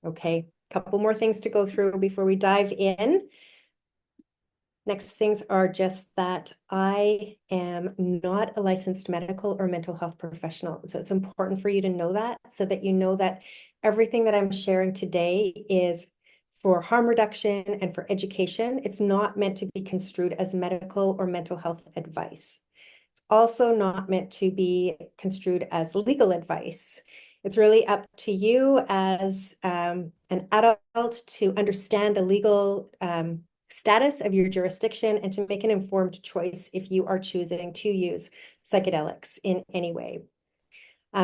Okay, a couple more things to go through before we dive in. Next things are just that I am not a licensed medical or mental health professional. So it's important for you to know that so that you know that everything that I'm sharing today is for harm reduction and for education. It's not meant to be construed as medical or mental health advice. It's also not meant to be construed as legal advice. It's really up to you as an adult to understand the legal status of your jurisdiction and to make an informed choice if you are choosing to use psychedelics in any way.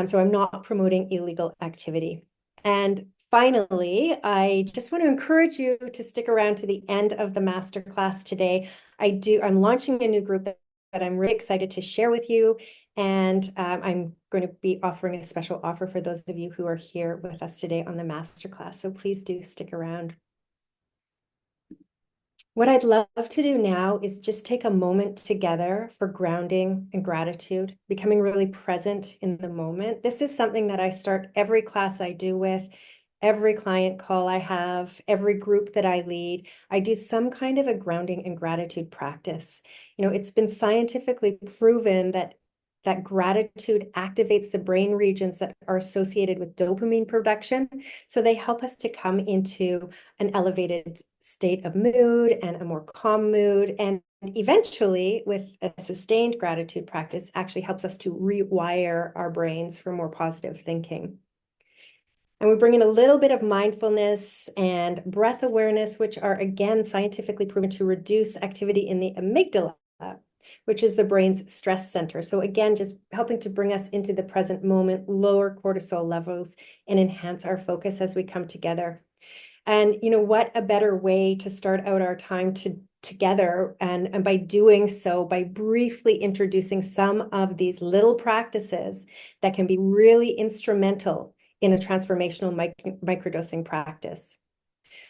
So I'm not promoting illegal activity. And finally, I just want to encourage you to stick around to the end of the masterclass today. I'm launching a new group that I'm really excited to share with you. And I'm going to be offering a special offer for those of you who are here with us today on the masterclass. So please do stick around. What I'd love to do now is just take a moment together for grounding and gratitude, becoming really present in the moment. This is something that I start every class I do with, every client call I have, every group that I lead. I do some kind of a grounding and gratitude practice. It's been scientifically proven that gratitude activates the brain regions that are associated with dopamine production. So they help us to come into an elevated state of mood and a more calm mood. And eventually, with a sustained gratitude practice, actually helps us to rewire our brains for more positive thinking. And we bring in a little bit of mindfulness and breath awareness, which are, again, scientifically proven to reduce activity in the amygdala, which is the brain's stress center. So again, just helping to bring us into the present moment, lower cortisol levels, and enhance our focus as we come together. And what a better way to start out our time together, and by doing so, by briefly introducing some of these little practices that can be really instrumental in a transformational microdosing practice.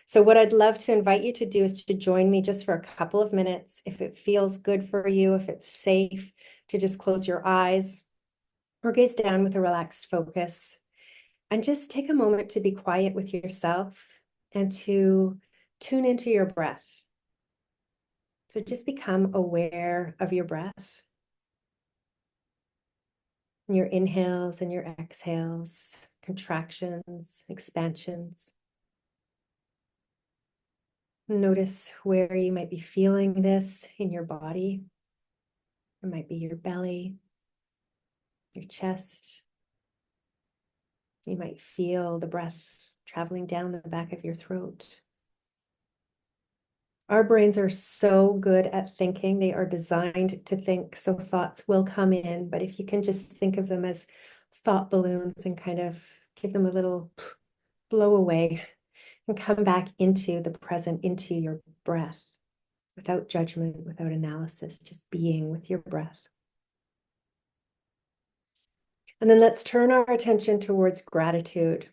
So what I'd love to invite you to do is to join me just for a couple of minutes, if it feels good for you, if it's safe, to just close your eyes or gaze down with a relaxed focus, and just take a moment to be quiet with yourself and to tune into your breath. So just become aware of your breath, your inhales and your exhales, contractions, expansions. Notice where you might be feeling this in your body. It might be your belly, your chest. You might feel the breath traveling down the back of your throat. Our brains are so good at thinking. They are designed to think, so thoughts will come in. But if you can just think of them as thought balloons and kind of give them a little blow away and come back into the present, into your breath, without judgment, without analysis, just being with your breath. And then let's turn our attention towards gratitude.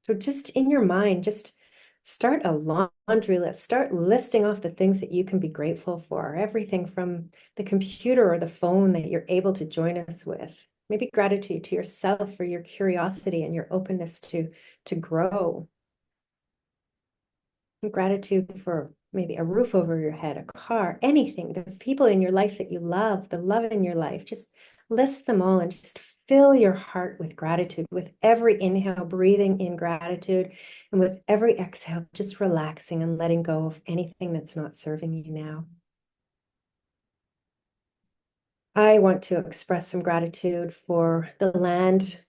So just in your mind, just start a laundry list. Start listing off the things that you can be grateful for. Everything from the computer or the phone that you're able to join us with. Maybe gratitude to yourself for your curiosity and your openness to grow. Gratitude for maybe a roof over your head, a car, anything, the people in your life that you love, the love in your life. Just list them all and just fill your heart with gratitude. With every inhale, breathing in gratitude, and with every exhale, just relaxing and letting go of anything that's not serving you now. I want to express some gratitude for the land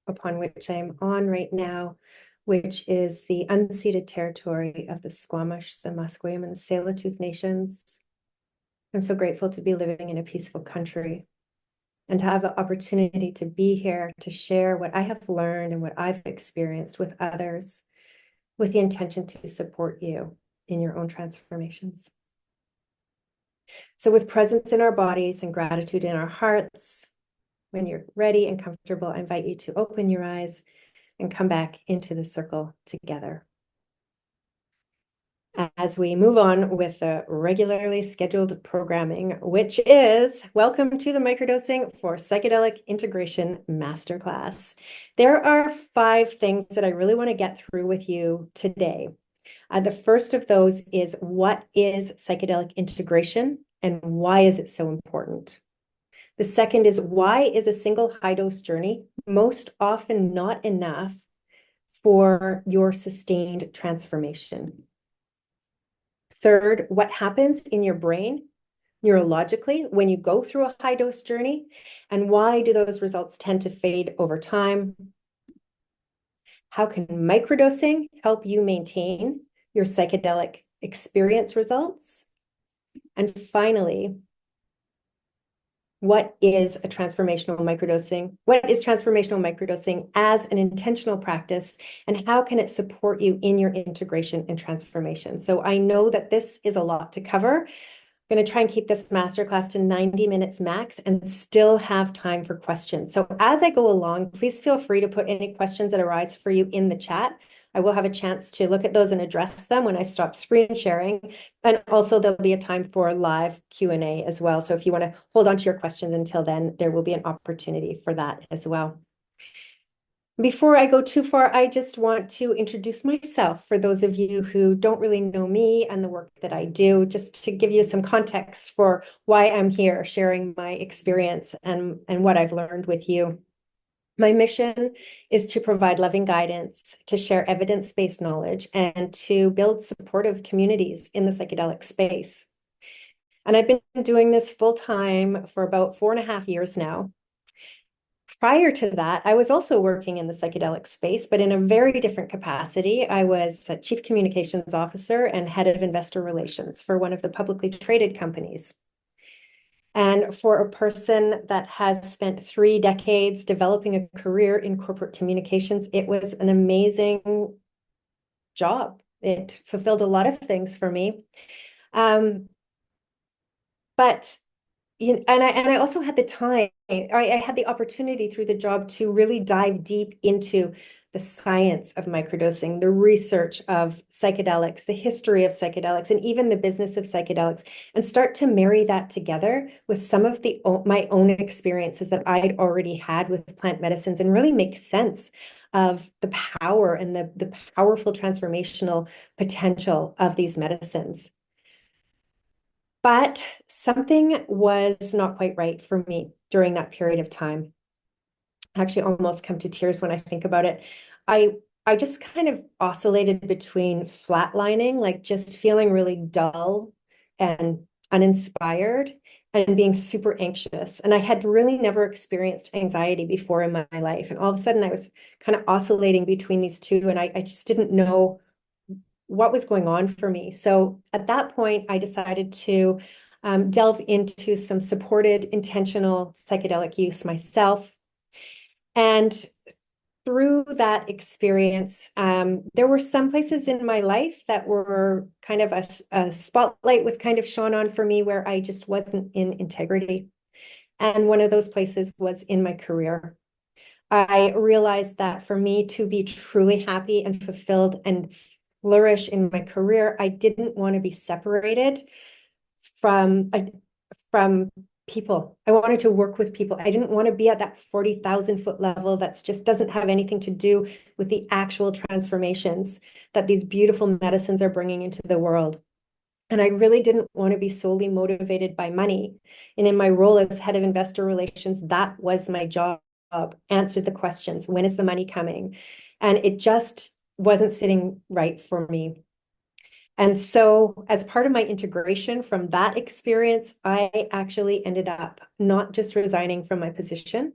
upon which I'm on right now, which is the unceded territory of the Squamish, the Musqueam, and the Tsleil-Waututh nations. I'm so grateful to be living in a peaceful country and to have the opportunity to be here to share what I have learned and what I've experienced with others, with the intention to support you in your own transformations. So with presence in our bodies and gratitude in our hearts, when you're ready and comfortable, I invite you to open your eyes and come back into the circle together. as we move on with the regularly scheduled programming, which is welcome to the Microdosing for Psychedelic Integration Masterclass. There are 5 things that I really want to get through with you today. The first of those is, what is psychedelic integration and why is it so important? The second is, why is a single high dose journey most often not enough for your sustained transformation? Third, what happens in your brain neurologically when you go through a high dose journey, and why do those results tend to fade over time? How can microdosing help you maintain your psychedelic experience results? And finally, what is transformational microdosing? What is transformational microdosing as an intentional practice, and how can it support you in your integration and transformation? So I know that this is a lot to cover. I'm going to try and keep this masterclass to 90 minutes max and still have time for questions. So as I go along, please feel free to put any questions that arise for you in the chat. I will have a chance to look at those and address them when I stop screen sharing. And also there'll be a time for live Q&A as well. So if you want to hold on to your questions until then, there will be an opportunity for that as well. Before I go too far, I just want to introduce myself for those of you who don't really know me and the work that I do, just to give you some context for why I'm here sharing my experience and what I've learned with you. My mission is to provide loving guidance, to share evidence-based knowledge, and to build supportive communities in the psychedelic space. And I've been doing this full time for about 4.5 years now. Prior to that, I was also working in the psychedelic space, but in a very different capacity. I was a chief communications officer and head of investor relations for one of the publicly traded companies. And for a person that has spent 3 decades developing a career in corporate communications, it was an amazing job. It fulfilled a lot of things for me. But I also had the time, I had the opportunity through the job to really dive deep into the science of microdosing, the research of psychedelics, the history of psychedelics, and even the business of psychedelics, and start to marry that together with some of my own experiences that I'd already had with plant medicines, and really make sense of the power and the powerful transformational potential of these medicines. But something was not quite right for me during that period of time. I actually almost come to tears when I think about it. I just kind of oscillated between flatlining, like just feeling really dull and uninspired, and being super anxious. And I had really never experienced anxiety before in my life. And all of a sudden I was kind of oscillating between these two, and I just didn't know what was going on for me. So at that point, I decided to delve into some supported intentional psychedelic use myself. And through that experience, there were some places in my life that were kind of a spotlight was kind of shone on for me where I just wasn't in integrity. And one of those places was in my career. I realized that for me to be truly happy and fulfilled and flourish in my career, I didn't want to be separated from people. I wanted to work with people. I didn't want to be at that 40,000-foot level that's just doesn't have anything to do with the actual transformations that these beautiful medicines are bringing into the world. And I really didn't want to be solely motivated by money. And in my role as head of investor relations, that was my job. Answered the questions, when is the money coming? And it just wasn't sitting right for me. And so as part of my integration from that experience, I actually ended up not just resigning from my position,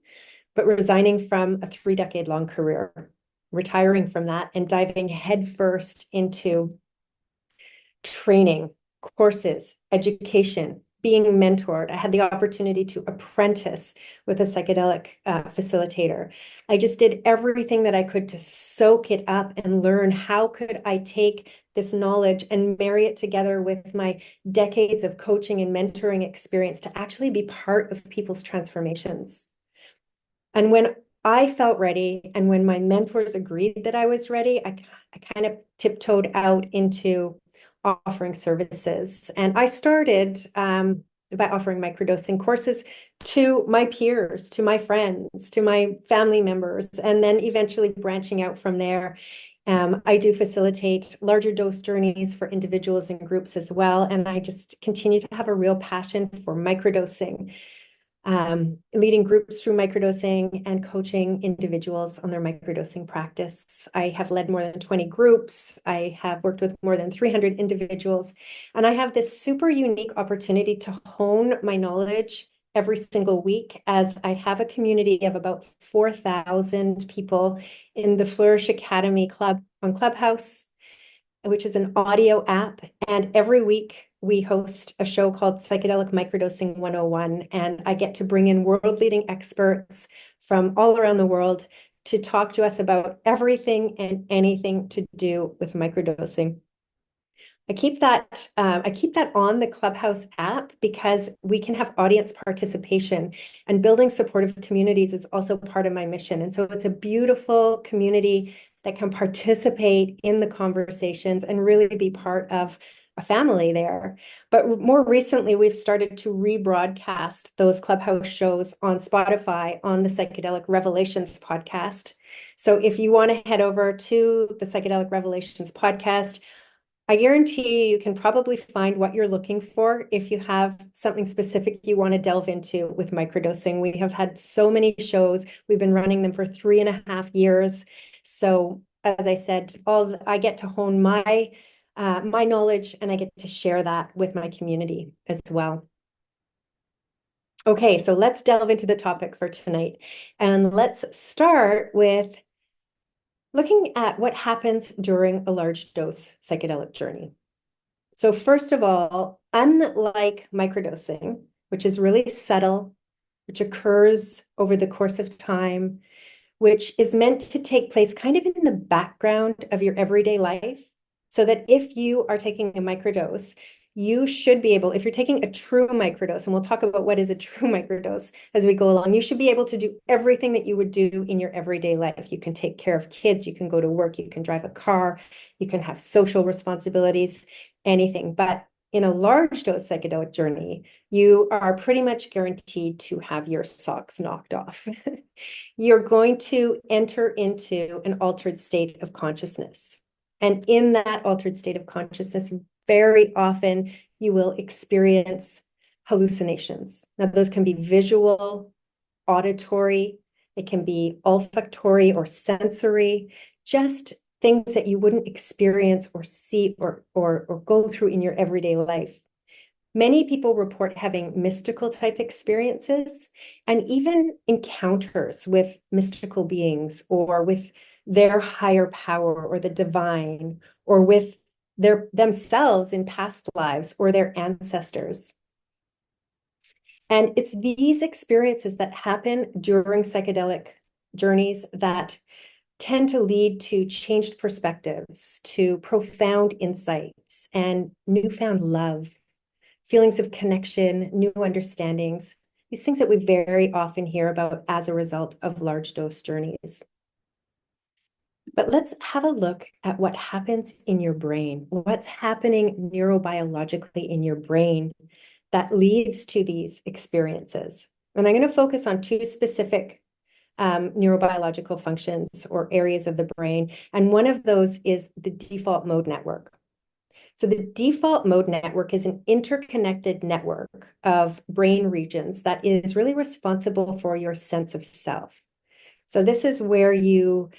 but resigning from a 3-decade-long career, retiring from that and diving headfirst into training, courses, education, being mentored. I had the opportunity to apprentice with a psychedelic facilitator. I just did everything that I could to soak it up and learn how could I take this knowledge and marry it together with my decades of coaching and mentoring experience to actually be part of people's transformations. And when I felt ready, and when my mentors agreed that I was ready, I kind of tiptoed out into offering services. And I started by offering microdosing courses to my peers, to my friends, to my family members, and then eventually branching out from there. I do facilitate larger dose journeys for individuals and groups as well. And I just continue to have a real passion for microdosing, leading groups through microdosing and coaching individuals on their microdosing practice. I have led more than 20 groups. I have worked with more than 300 individuals, and I have this super unique opportunity to hone my knowledge every single week, as I have a community of about 4,000 people in the Flourish Academy Club on Clubhouse, which is an audio app. And every week we host a show called Psychedelic Microdosing 101. And I get to bring in world-leading experts from all around the world to talk to us about everything and anything to do with microdosing. I keep that on the Clubhouse app because we can have audience participation, and building supportive communities is also part of my mission. And so it's a beautiful community that can participate in the conversations and really be part of a family there. But more recently, we've started to rebroadcast those Clubhouse shows on Spotify on the Psychedelic Revelations podcast. So if you want to head over to the Psychedelic Revelations podcast, I guarantee you can probably find what you're looking for if you have something specific you want to delve into with microdosing. We have had so many shows. We've been running them for 3.5 years. So as I said, I get to hone my knowledge, and I get to share that with my community as well. Okay, so let's delve into the topic for tonight. And let's start with looking at what happens during a large dose psychedelic journey. So first of all, unlike microdosing, which is really subtle, which occurs over the course of time, which is meant to take place kind of in the background of your everyday life, so that if you are taking a microdose, you should be able, if you're taking a true microdose, and we'll talk about what is a true microdose as we go along, you should be able to do everything that you would do in your everyday life. You can take care of kids, you can go to work, you can drive a car, you can have social responsibilities, anything. But in a large dose psychedelic journey, you are pretty much guaranteed to have your socks knocked off. You're going to enter into an altered state of consciousness. And in that altered state of consciousness, very often you will experience hallucinations. Now, those can be visual, auditory, it can be olfactory or sensory, just things that you wouldn't experience or see or go through in your everyday life. Many people report having mystical type experiences and even encounters with mystical beings, or with their higher power or the divine, or with themselves in past lives or their ancestors. And it's these experiences that happen during psychedelic journeys that tend to lead to changed perspectives, to profound insights and newfound love, feelings of connection, new understandings, these things that we very often hear about as a result of large dose journeys. But let's have a look at what happens in your brain, what's happening neurobiologically in your brain that leads to these experiences. And I'm going to focus on two specific neurobiological functions or areas of the brain. And one of those is the default mode network. So the default mode network is an interconnected network of brain regions that is really responsible for your sense of self. So this is where you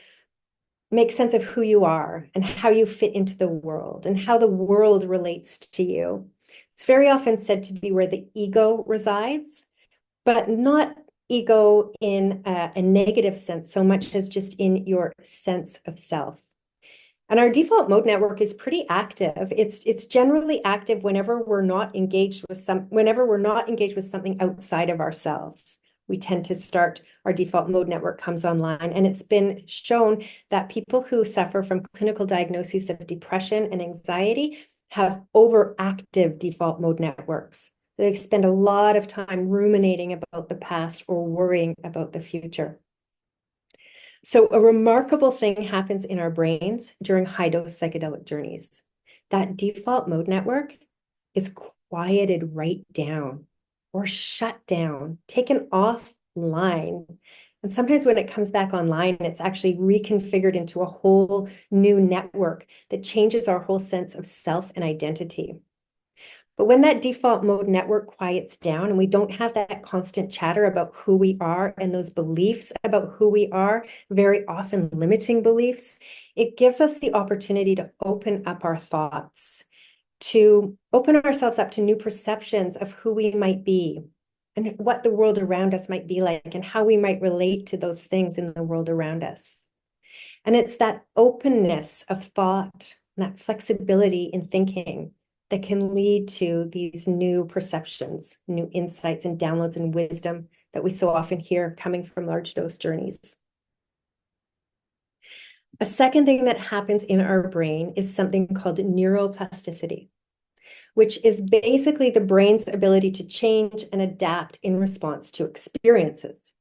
make sense of who you are and how you fit into the world and how the world relates to you. It's very often said to be where the ego resides, but not ego in a negative sense so much as just in your sense of self. And our default mode network is pretty active. It's generally active whenever we're not engaged with something outside of ourselves. We tend to start, our default mode network comes online. And it's been shown that people who suffer from clinical diagnoses of depression and anxiety have overactive default mode networks. They spend a lot of time ruminating about the past or worrying about the future. So a remarkable thing happens in our brains during high-dose psychedelic journeys. that default mode network is quieted right down or shut down, taken offline. And sometimes when it comes back online, it's actually reconfigured into a whole new network that changes our whole sense of self and identity. But when that default mode network quiets down and we don't have that constant chatter about who we are and those beliefs about who we are, very often limiting beliefs, it gives us the opportunity to open up our thoughts, to open ourselves up to new perceptions of who we might be and what the world around us might be like and how we might relate to those things in the world around us. And it's that openness of thought, and that flexibility in thinking that can lead to these new perceptions, new insights and downloads and wisdom that we so often hear coming from large dose journeys. A second thing that happens in our brain is something called neuroplasticity, which is basically the brain's ability to change and adapt in response to experiences.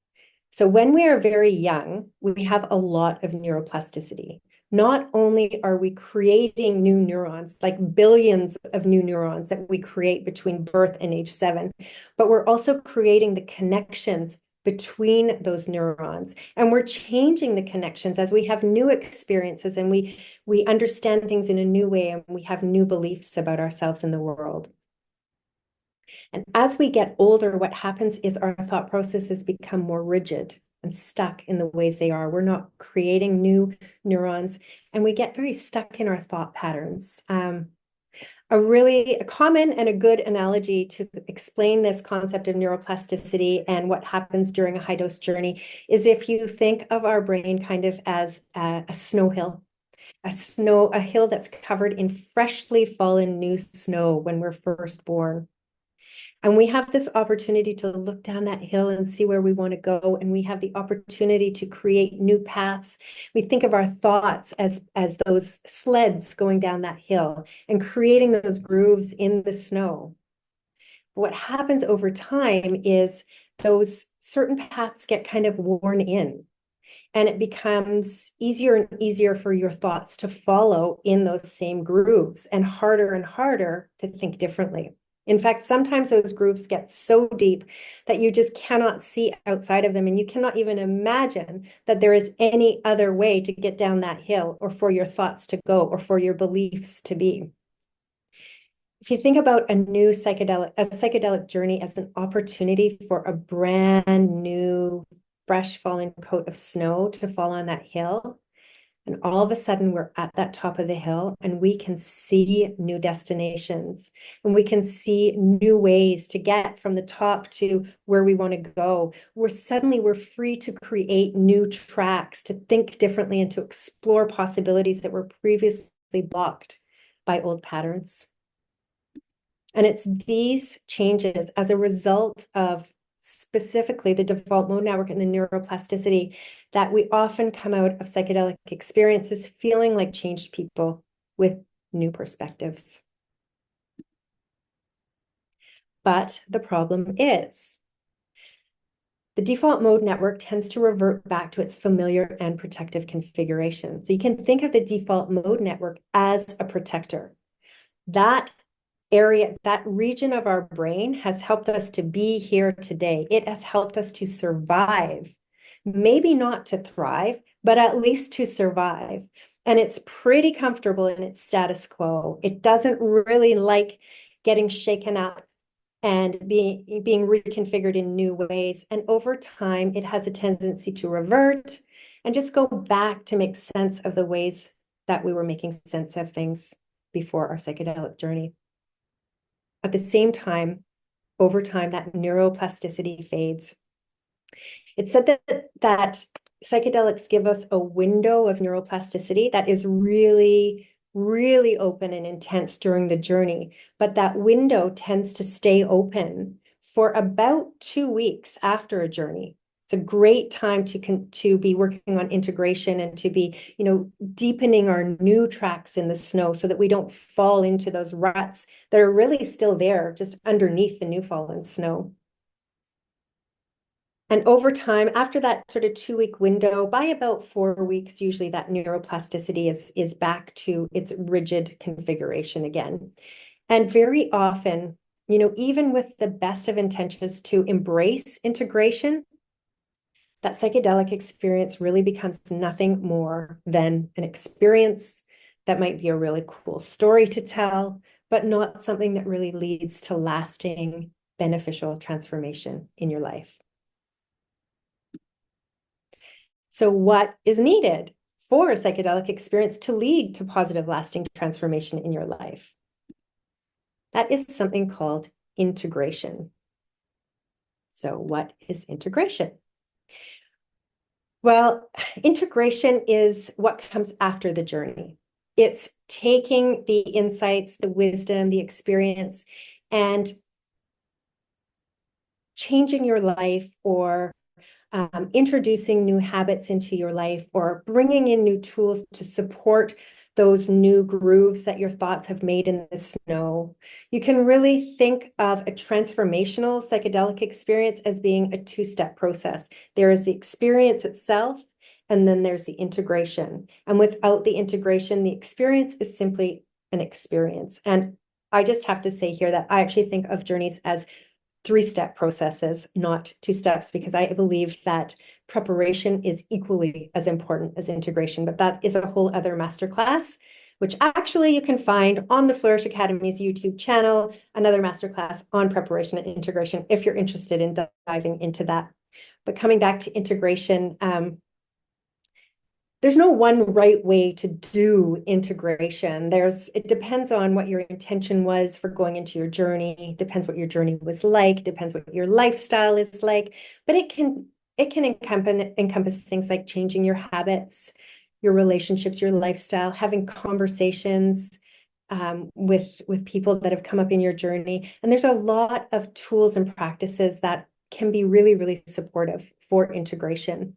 So when we are very young, we have a lot of neuroplasticity. Not only are we creating new neurons, like billions of new neurons that we create between birth and age 7, but we're also creating the connections between those neurons. And we're changing the connections as we have new experiences and we understand things in a new way and we have new beliefs about ourselves and the world. And as we get older, what happens is our thought processes become more rigid and stuck in the ways they are. We're not creating new neurons, and we get very stuck in our thought patterns. A common and a good analogy to explain this concept of neuroplasticity and what happens during a high dose journey is if you think of our brain kind of as a snow hill. A hill that's covered in freshly fallen new snow when we're first born. And we have this opportunity to look down that hill and see where we want to go. And we have the opportunity to create new paths. We think of our thoughts as those sleds going down that hill and creating those grooves in the snow. What happens over time is those certain paths get kind of worn in. And it becomes easier and easier for your thoughts to follow in those same grooves and harder to think differently. In fact, sometimes those grooves get so deep that you just cannot see outside of them, and you cannot even imagine that there is any other way to get down that hill or for your thoughts to go or for your beliefs to be. If you think about a psychedelic journey as an opportunity for a brand new, fresh fallen coat of snow to fall on that hill, and all of a sudden, we're at that top of the hill and we can see new destinations and we can see new ways to get from the top to where we want to go. We're free to create new tracks, to think differently and to explore possibilities that were previously blocked by old patterns. And it's these changes as a result of specifically the default mode network and the neuroplasticity that we often come out of psychedelic experiences feeling like changed people with new perspectives. But the problem is the default mode network tends to revert back to its familiar and protective configuration. So you can think of the default mode network as a protector. That area, that region of our brain has helped us to be here today. It has helped us to survive, maybe not to thrive, but at least to survive. And it's pretty comfortable in its status quo. It doesn't really like getting shaken up and being reconfigured in new ways. And over time, it has a tendency to revert and just go back to make sense of the ways that we were making sense of things before our psychedelic journey. At the same time, over time, that neuroplasticity fades. It's said that psychedelics give us a window of neuroplasticity that is really, really open and intense during the journey, but that window tends to stay open for about 2 weeks after a journey. It's a great time to be working on integration and to be, deepening our new tracks in the snow so that we don't fall into those ruts that are really still there, just underneath the new fallen snow. And over time, after that sort of 2 week window, by about 4 weeks, usually that neuroplasticity is back to its rigid configuration again. And very often, even with the best of intentions to embrace integration, that psychedelic experience really becomes nothing more than an experience that might be a really cool story to tell, but not something that really leads to lasting beneficial transformation in your life. So what is needed for a psychedelic experience to lead to positive, lasting transformation in your life? That is something called integration. So what is integration? Well, integration is what comes after the journey. It's taking the insights, the wisdom, the experience, and changing your life, or introducing new habits into your life, or bringing in new tools to support those new grooves that your thoughts have made in the snow. You can really think of a transformational psychedelic experience as being a two-step process. There is the experience itself, and then there's the integration. And without the integration, the experience is simply an experience. And I just have to say here that I actually think of journeys as three-step processes, not two steps, because I believe that preparation is equally as important as integration. But that is a whole other masterclass, which actually you can find on the Flourish Academy's YouTube channel, another masterclass on preparation and integration if you're interested in diving into that. But coming back to integration, there's no one right way to do integration. It depends on what your intention was for going into your journey, depends what your journey was like, depends what your lifestyle is like, but it can encompass things like changing your habits, your relationships, your lifestyle, having conversations with people that have come up in your journey. And there's a lot of tools and practices that can be really, really supportive for integration.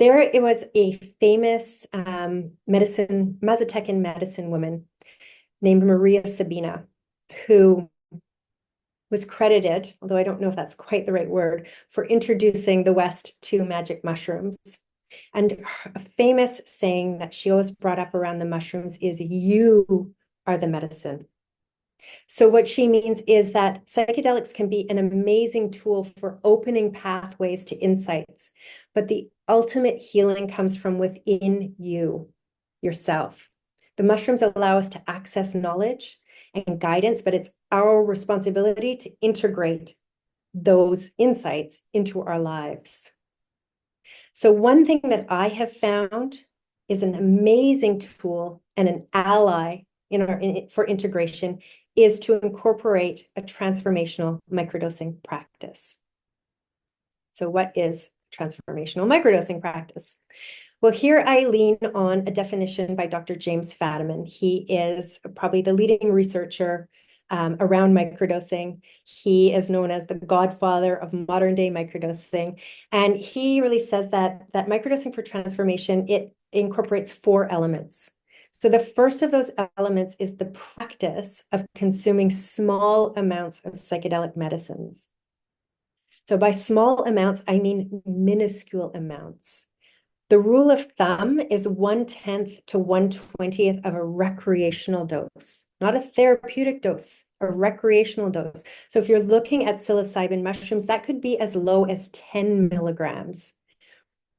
There it was a famous Mazatecan medicine woman named Maria Sabina, who was credited, although I don't know if that's quite the right word, for introducing the West to magic mushrooms. And a famous saying that she always brought up around the mushrooms is, "You are the medicine." So what she means is that psychedelics can be an amazing tool for opening pathways to insights, but the ultimate healing comes from within you, yourself. The mushrooms allow us to access knowledge and guidance, but it's our responsibility to integrate those insights into our lives. So one thing that I have found is an amazing tool and an ally for integration is to incorporate a transformational microdosing practice. So what is transformational microdosing practice? Well, here I lean on a definition by Dr. James Fadiman. He is probably the leading researcher around microdosing. He is known as the godfather of modern day microdosing. And he really says that microdosing for transformation, it incorporates 4 elements. So the first of those elements is the practice of consuming small amounts of psychedelic medicines. So by small amounts, I mean minuscule amounts. The rule of thumb is 1/10 to 1/20th of a recreational dose, not a therapeutic dose, a recreational dose. So if you're looking at psilocybin mushrooms, that could be as low as 10 milligrams.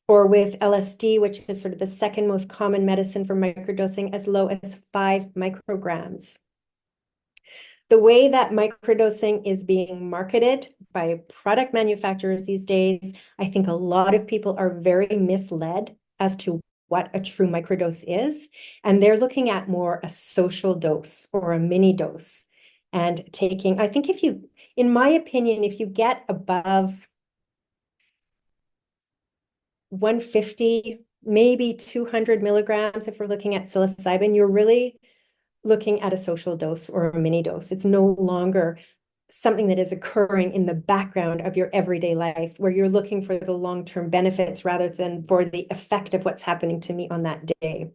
Or with LSD, which is sort of the second most common medicine for microdosing, as low as 5 micrograms. The way that microdosing is being marketed by product manufacturers these days, I think a lot of people are very misled as to what a true microdose is. And they're looking at more a social dose or a mini dose. And I think in my opinion, if you get above 150, maybe 200 milligrams, if we're looking at psilocybin, you're really looking at a social dose or a mini dose. It's no longer something that is occurring in the background of your everyday life, where you're looking for the long-term benefits rather than for the effect of what's happening to me on that day.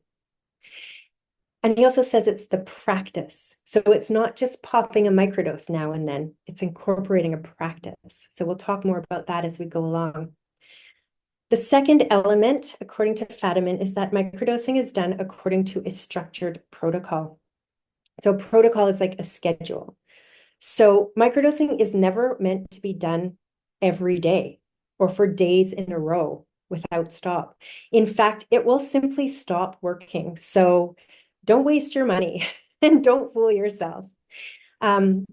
And he also says it's the practice. So it's not just popping a microdose now and then, it's incorporating a practice. So we'll talk more about that as we go along. The second element, according to Fadiman, is that microdosing is done according to a structured protocol. So protocol is like a schedule. So microdosing is never meant to be done every day or for days in a row without stop. In fact, it will simply stop working. So don't waste your money and don't fool yourself. Um,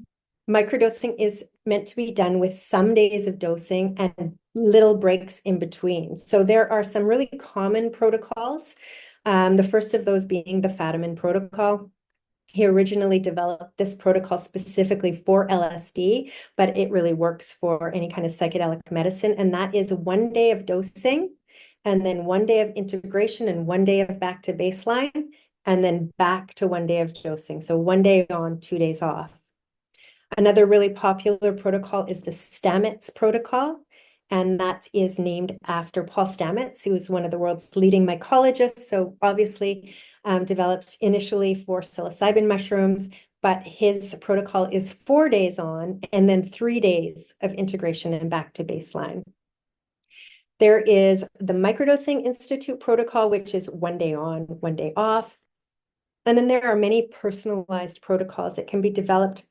Microdosing is meant to be done with some days of dosing and little breaks in between. So there are some really common protocols. The first of those being the Fadiman protocol. He originally developed this protocol specifically for LSD, but it really works for any kind of psychedelic medicine. And that is 1 day of dosing, and then 1 day of integration, and 1 day of back to baseline, and then back to 1 day of dosing. So 1 day on, 2 days off. Another really popular protocol is the Stamets protocol, and that is named after Paul Stamets, who is one of the world's leading mycologists. So obviously developed initially for psilocybin mushrooms, but his protocol is 4 days on and then 3 days of integration and back to baseline. There is the Microdosing Institute protocol, which is 1 day on, 1 day off. And then there are many personalized protocols that can be developed,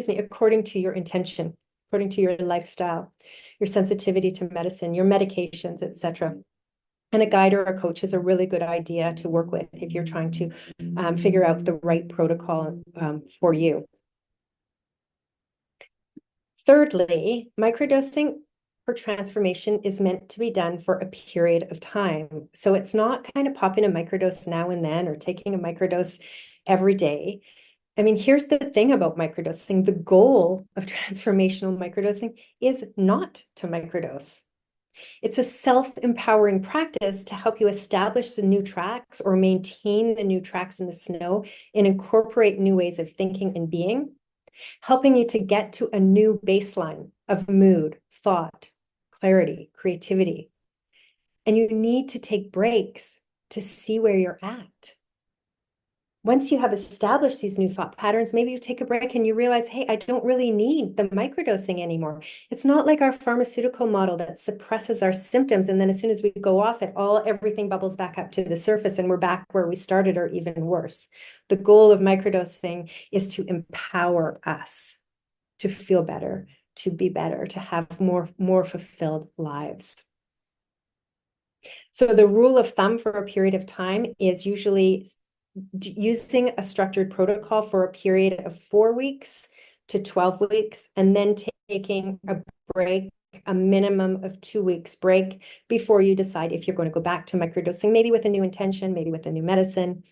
according to your intention, according to your lifestyle, your sensitivity to medicine, your medications, etc. And a guide or a coach is a really good idea to work with if you're trying to figure out the right protocol for you. Thirdly, microdosing for transformation is meant to be done for a period of time. So it's not kind of popping a microdose now and then or taking a microdose every day. I mean, here's the thing about microdosing. The goal of transformational microdosing is not to microdose. It's a self-empowering practice to help you establish the new tracks or maintain the new tracks in the snow and incorporate new ways of thinking and being, helping you to get to a new baseline of mood, thought, clarity, creativity. And you need to take breaks to see where you're at. Once you have established these new thought patterns, maybe you take a break and you realize, hey, I don't really need the microdosing anymore. It's not like our pharmaceutical model that suppresses our symptoms. And then as soon as we go off it, everything bubbles back up to the surface and we're back where we started or even worse. The goal of microdosing is to empower us to feel better, to be better, to have more fulfilled lives. So the rule of thumb for a period of time is usually using a structured protocol for a period of 4 weeks to 12 weeks, and then taking a break, a minimum of 2 weeks break before you decide if you're going to go back to microdosing, maybe with a new intention, maybe with a new medicine.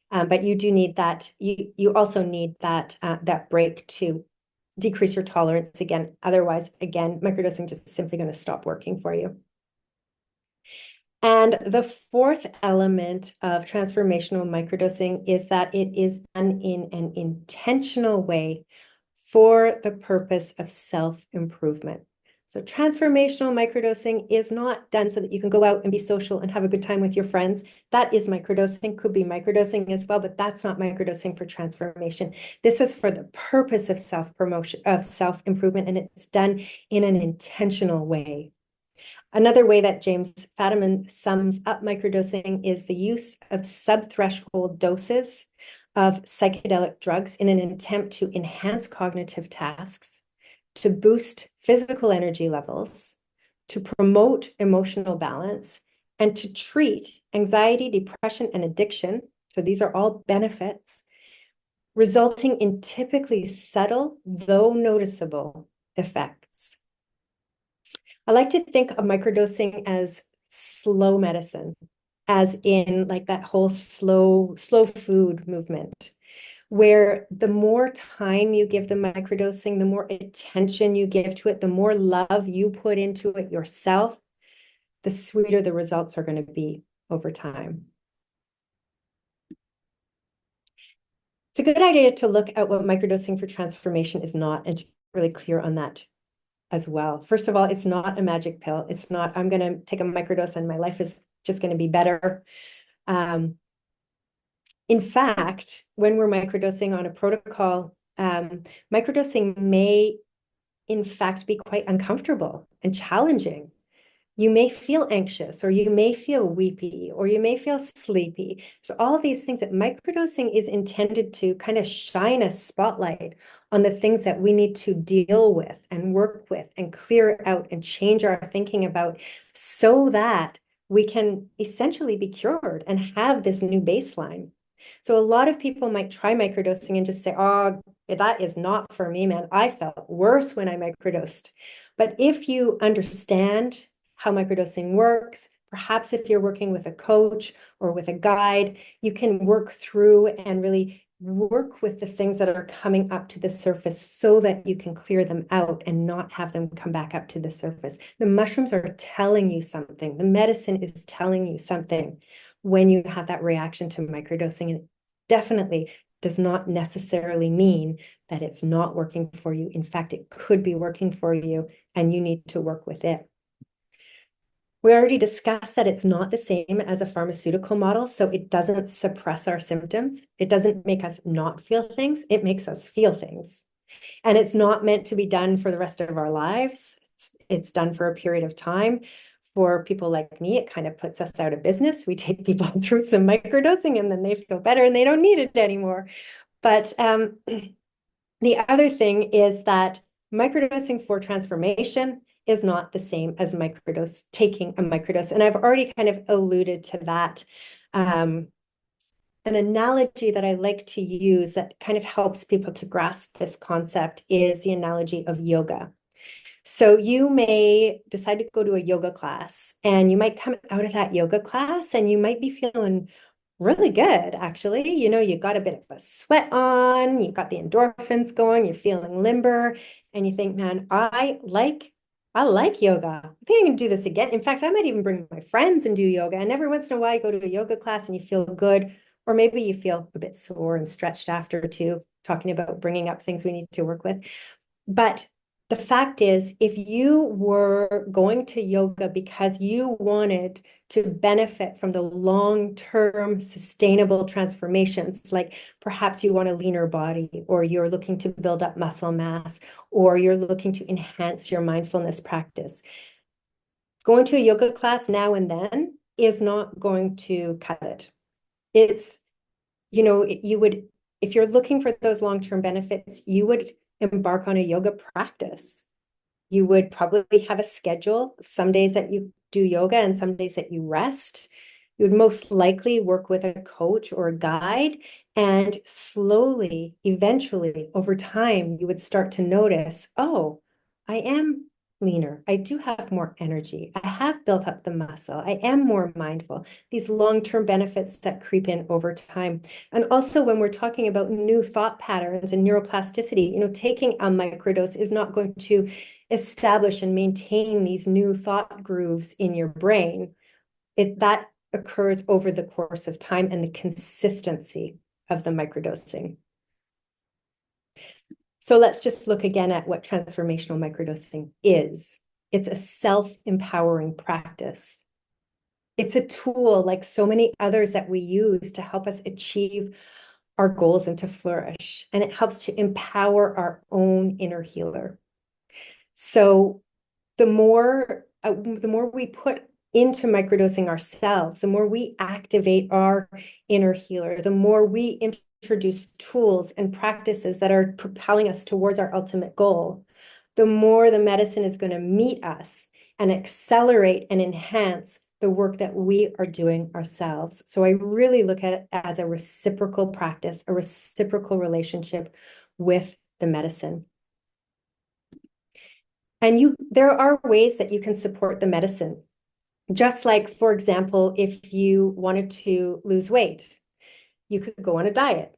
But you do need that. You also need that break to decrease your tolerance again. Otherwise, again, microdosing just simply going to stop working for you. And the fourth element of transformational microdosing is that it is done in an intentional way for the purpose of self-improvement. So transformational microdosing is not done so that you can go out and be social and have a good time with your friends. That is microdosing, could be microdosing as well, but that's not microdosing for transformation. This is for the purpose of self-promotion, of self-improvement, and it's done in an intentional way. Another way that James Fadiman sums up microdosing is the use of subthreshold doses of psychedelic drugs in an attempt to enhance cognitive tasks, to boost physical energy levels, to promote emotional balance, and to treat anxiety, depression, and addiction. So these are all benefits, resulting in typically subtle, though noticeable, effects. I like to think of microdosing as slow medicine, as in like that whole slow food movement, where the more time you give the microdosing, the more attention you give to it, the more love you put into it yourself, the sweeter the results are going to be over time. It's a good idea to look at what microdosing for transformation is not, and to be really clear on that as well. First of all, it's not a magic pill. It's not, I'm going to take a microdose and my life is just going to be better. In In fact, when we're microdosing on a protocol, microdosing may, in fact, be quite uncomfortable and challenging. You may feel anxious, or you may feel weepy, or you may feel sleepy. So all these things that microdosing is intended to kind of shine a spotlight on the things that we need to deal with and work with and clear out and change our thinking about, so that we can essentially be cured and have this new baseline. So a lot of people might try microdosing and just say, oh, that is not for me, man. I felt worse when I microdosed. But if you understand how microdosing works, perhaps if you're working with a coach or with a guide, you can work through and really work with the things that are coming up to the surface so that you can clear them out and not have them come back up to the surface. The mushrooms are telling you something. The medicine is telling you something when you have that reaction to microdosing. And definitely does not necessarily mean that it's not working for you. In fact, it could be working for you and you need to work with it. We already discussed that it's not the same as a pharmaceutical model, so it doesn't suppress our symptoms. It doesn't make us not feel things. It makes us feel things. And it's not meant to be done for the rest of our lives. It's done for a period of time. For people like me, it kind of puts us out of business. We take people through some microdosing and then they feel better and they don't need it anymore. But the other thing is that microdosing for transformation is not the same as taking a microdose. And I've already kind of alluded to that. An analogy that I like to use that kind of helps people to grasp this concept is the analogy of yoga. So you may decide to go to a yoga class, and you might come out of that yoga class and you might be feeling really good, actually. You know, you got a bit of a sweat on, you got the endorphins going, you're feeling limber, and you think, man, I like yoga. I think I can do this again. In fact, I might even bring my friends and do yoga. And every once in a while, you go to a yoga class and you feel good, or maybe you feel a bit sore and stretched after too, talking about bringing up things we need to work with. But the fact is, if you were going to yoga because you wanted to benefit from the long-term sustainable transformations, like perhaps you want a leaner body, or you're looking to build up muscle mass, or you're looking to enhance your mindfulness practice, going to a yoga class now and then is not going to cut it. It's, you know, you would, if you're looking for those long-term benefits, you would embark on a yoga practice. You would probably have a schedule, some days that you do yoga and some days that you rest. You would most likely work with a coach or a guide, and slowly, eventually, over time, you would start to notice, oh, I am leaner. I do have more energy. I have built up the muscle. I am more mindful. These long-term benefits that creep in over time. And also when we're talking about new thought patterns and neuroplasticity, you know, taking a microdose is not going to establish and maintain these new thought grooves in your brain. That occurs over the course of time and the consistency of the microdosing. So let's just look again at what transformational microdosing is. It's a self-empowering practice. It's a tool like so many others that we use to help us achieve our goals and to flourish. And it helps to empower our own inner healer. So the more we put into microdosing ourselves, the more we activate our inner healer, the more we introduce tools and practices that are propelling us towards our ultimate goal, the more the medicine is going to meet us and accelerate and enhance the work that we are doing ourselves. So I really look at it as a reciprocal practice, a reciprocal relationship with the medicine. And there are ways that you can support the medicine. Just like, for example, if you wanted to lose weight, you could go on a diet.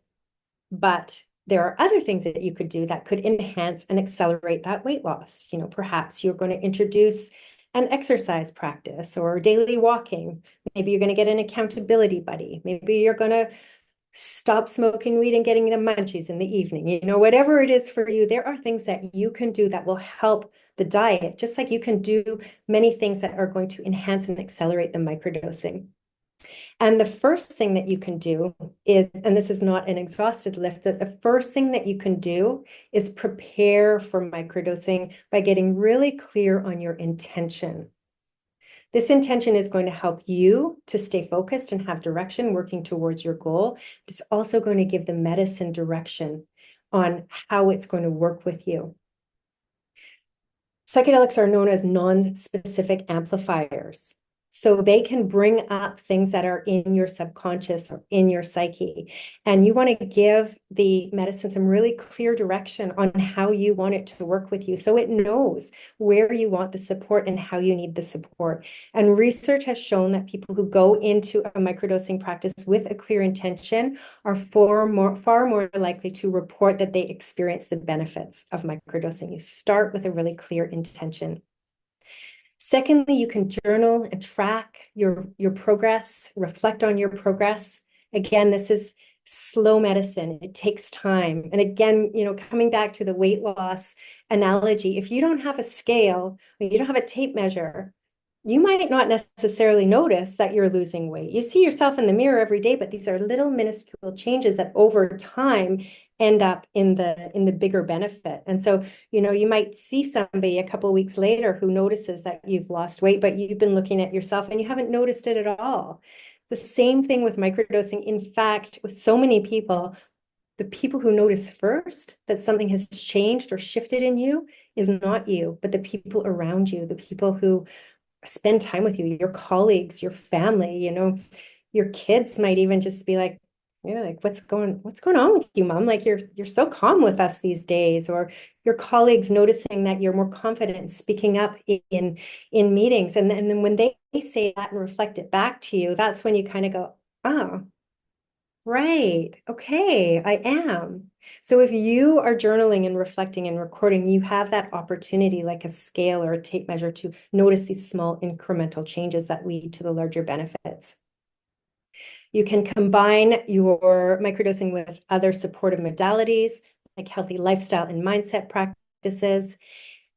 But there are other things that you could do that could enhance and accelerate that weight loss. You know, perhaps you're going to introduce an exercise practice or daily walking. Maybe you're going to get an accountability buddy. Maybe you're going to stop smoking weed and getting the munchies in the evening. You know, whatever it is for you, there are things that you can do that will help the diet, just like you can do many things that are going to enhance and accelerate the microdosing. And the first thing that you can do is, and this is not an exhaustive list, that the first thing that you can do is prepare for microdosing by getting really clear on your intention. This intention is going to help you to stay focused and have direction working towards your goal. It's also going to give the medicine direction on how it's going to work with you. Psychedelics are known as non-specific amplifiers. So they can bring up things that are in your subconscious or in your psyche. And you want to give the medicine some really clear direction on how you want it to work with you. So it knows where you want the support and how you need the support. And research has shown that people who go into a microdosing practice with a clear intention are far more likely to report that they experience the benefits of microdosing. You start with a really clear intention. Secondly, you can journal and track your progress, reflect on your progress. Again, this is slow medicine. It takes time. And again, coming back to the weight loss analogy, if you don't have a scale, or you don't have a tape measure, you might not necessarily notice that you're losing weight. You see yourself in the mirror every day, but these are little minuscule changes that over time end up in the bigger benefit. And so, you might see somebody a couple of weeks later who notices that you've lost weight, but you've been looking at yourself and you haven't noticed it at all. The same thing with microdosing. In fact, with so many people, the people who notice first that something has changed or shifted in you is not you, but the people around you, the people who spend time with you, your colleagues, your family, your kids might even just be like, like what's going on with you, mom? Like you're so calm with us these days. Or your colleagues noticing that you're more confident speaking up in meetings. And then when they say that and reflect it back to you, that's when you kind of go, oh, right. Okay, I am. So if you are journaling and reflecting and recording, you have that opportunity, like a scale or a tape measure, to notice these small incremental changes that lead to the larger benefits. You can combine your microdosing with other supportive modalities, like healthy lifestyle and mindset practices.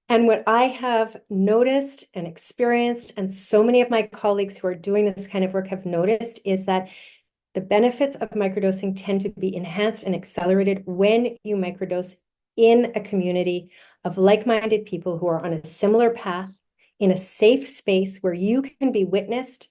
And what I have noticed and experienced, and so many of my colleagues who are doing this kind of work have noticed, is that the benefits of microdosing tend to be enhanced and accelerated when you microdose in a community of like-minded people who are on a similar path, in a safe space where you can be witnessed,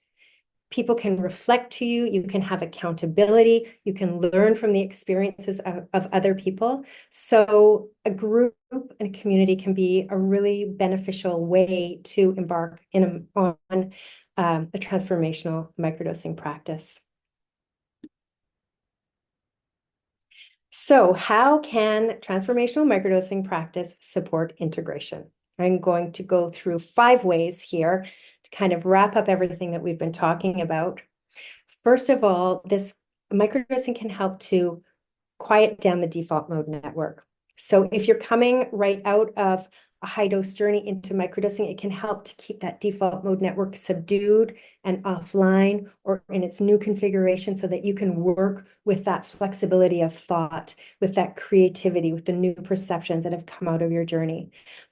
people can reflect to you, you can have accountability, you can learn from the experiences of other people. So a group and a community can be a really beneficial way to embark on a transformational microdosing practice. So how can transformational microdosing practice support integration? I'm going to go through 5 ways here to kind of wrap up everything that we've been talking about. First of all, this microdosing can help to quiet down the default mode network. So if you're coming right out of a high dose journey into microdosing, it can help to keep that default mode network subdued and offline or in its new configuration so that you can work with that flexibility of thought, with that creativity, with the new perceptions that have come out of your journey.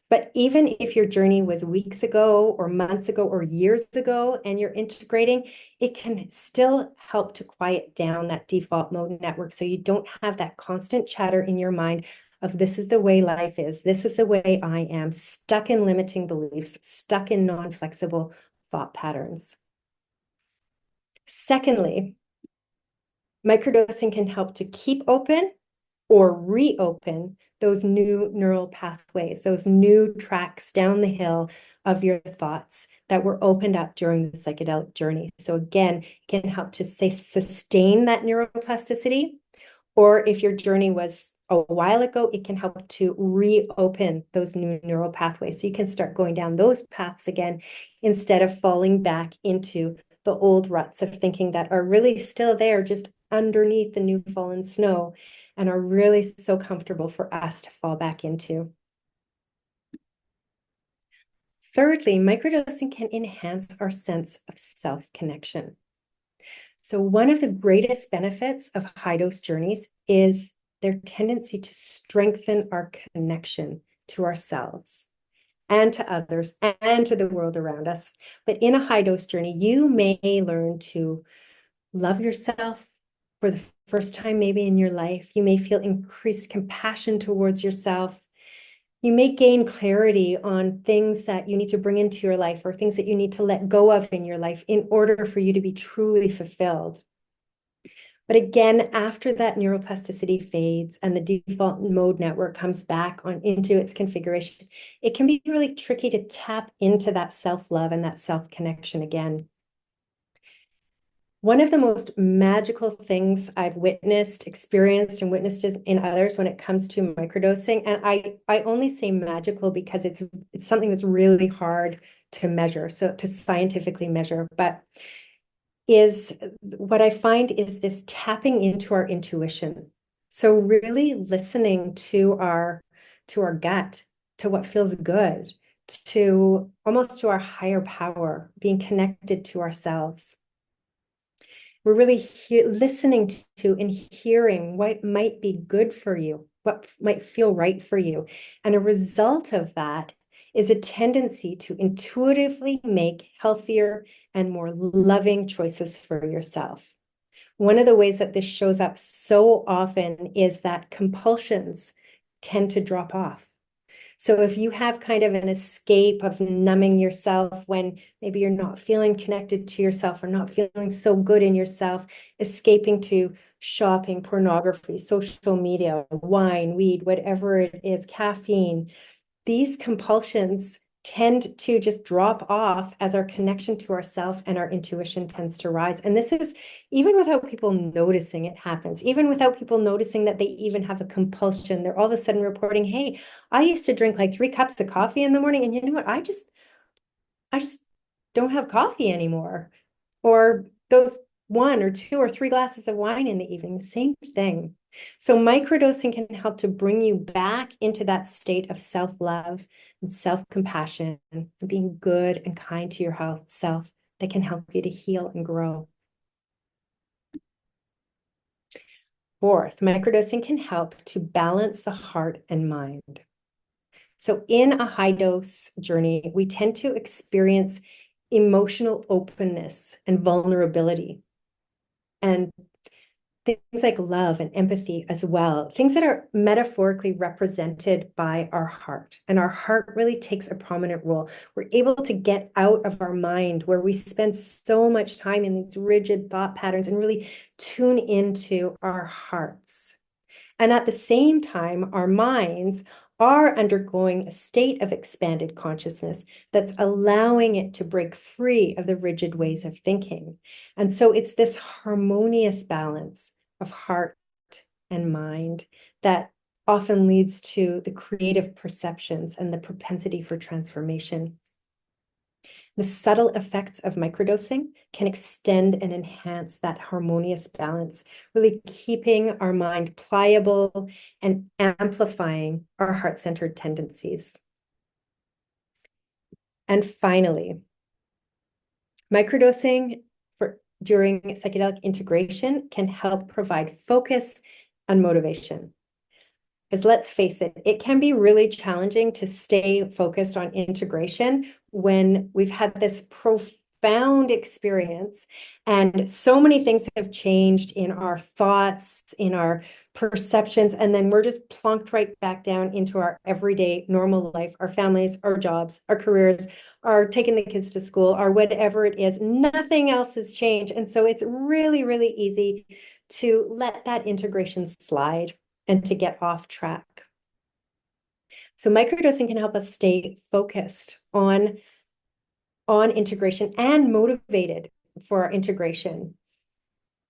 But even if your journey was weeks ago or months ago or years ago and you're integrating, it can still help to quiet down that default mode network so you don't have that constant chatter in your mind of this is the way life is, this is the way I am, stuck in limiting beliefs, stuck in non-flexible thought patterns. Secondly, microdosing can help to keep open or reopen those new neural pathways, those new tracks down the hill of your thoughts that were opened up during the psychedelic journey. So again, it can help to sustain that neuroplasticity, or if your journey was a while ago, it can help to reopen those new neural pathways. So you can start going down those paths again instead of falling back into the old ruts of thinking that are really still there, just underneath the new fallen snow, and are really so comfortable for us to fall back into. Thirdly, microdosing can enhance our sense of self-connection. So one of the greatest benefits of high-dose journeys is their tendency to strengthen our connection to ourselves. and to others and to the world around us. But in a high dose journey, you may learn to love yourself for the first time, maybe in your life. You may feel increased compassion towards yourself. You may gain clarity on things that you need to bring into your life or things that you need to let go of in your life in order for you to be truly fulfilled. But again, after that neuroplasticity fades and the default mode network comes back on into its configuration, it can be really tricky to tap into that self-love and that self-connection again. One of the most magical things I've witnessed, experienced, and witnessed in others when it comes to microdosing, and I only say magical because it's something that's really hard to measure, so to scientifically measure, but is what I find is this tapping into our intuition. So really listening to our gut, to what feels good, to almost to our higher power, being connected to ourselves. We're really listening to and hearing what might be good for you, what might feel right for you. And a result of that is a tendency to intuitively make healthier and more loving choices for yourself. One of the ways that this shows up so often is that compulsions tend to drop off. So if you have kind of an escape of numbing yourself when maybe you're not feeling connected to yourself or not feeling so good in yourself, escaping to shopping, pornography, social media, wine, weed, whatever it is, caffeine, these compulsions tend to just drop off as our connection to ourself and our intuition tends to rise. And this is even without people noticing it happens, even without people noticing that they even have a compulsion. They're all of a sudden reporting, hey, I used to drink like 3 cups of coffee in the morning. And you know what? I just don't have coffee anymore. Or those 1 or 2 or 3 glasses of wine in the evening, the same thing. So microdosing can help to bring you back into that state of self-love and self-compassion and being good and kind to your self that can help you to heal and grow. Fourth, microdosing can help to balance the heart and mind. So in a high dose journey, we tend to experience emotional openness and vulnerability and things like love and empathy as well, things that are metaphorically represented by our heart. And our heart really takes a prominent role. We're able to get out of our mind where we spend so much time in these rigid thought patterns and really tune into our hearts. And at the same time, our minds are undergoing a state of expanded consciousness that's allowing it to break free of the rigid ways of thinking. And so it's this harmonious balance of heart and mind that often leads to the creative perceptions and the propensity for transformation. The subtle effects of microdosing can extend and enhance that harmonious balance, really keeping our mind pliable and amplifying our heart-centered tendencies. And finally, microdosing during psychedelic integration can help provide focus and motivation. Because let's face it, it can be really challenging to stay focused on integration when we've had this profound experience and so many things have changed in our thoughts, in our perceptions, and then we're just plonked right back down into our everyday normal life, our families, our jobs, our careers, our taking the kids to school, or whatever it is. Nothing else has changed. And so it's really, really easy to let that integration slide and to get off track. So microdosing can help us stay focused on integration and motivated for our integration.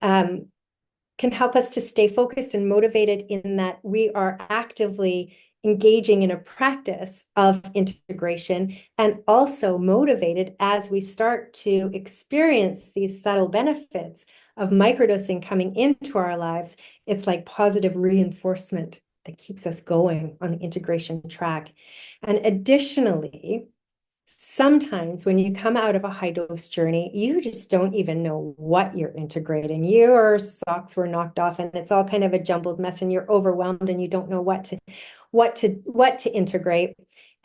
Can help us to stay focused and motivated in that we are actively engaging in a practice of integration and also motivated as we start to experience these subtle benefits of microdosing coming into our lives. It's like positive reinforcement that keeps us going on the integration track. And additionally, sometimes when you come out of a high dose journey, you just don't even know what you're integrating. Your socks were knocked off and it's all kind of a jumbled mess and you're overwhelmed and you don't know what to integrate.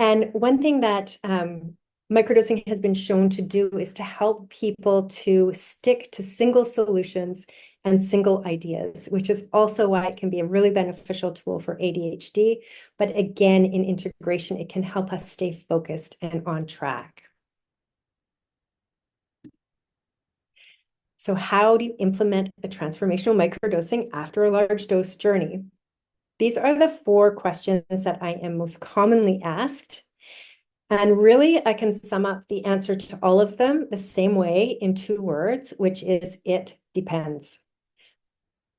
And one thing that microdosing has been shown to do is to help people to stick to single solutions and single ideas, which is also why it can be a really beneficial tool for ADHD. But again, in integration, it can help us stay focused and on track. So how do you implement a transformational microdosing after a large dose journey? These are the 4 questions that I am most commonly asked. And really, I can sum up the answer to all of them the same way in 2 words, which is it depends.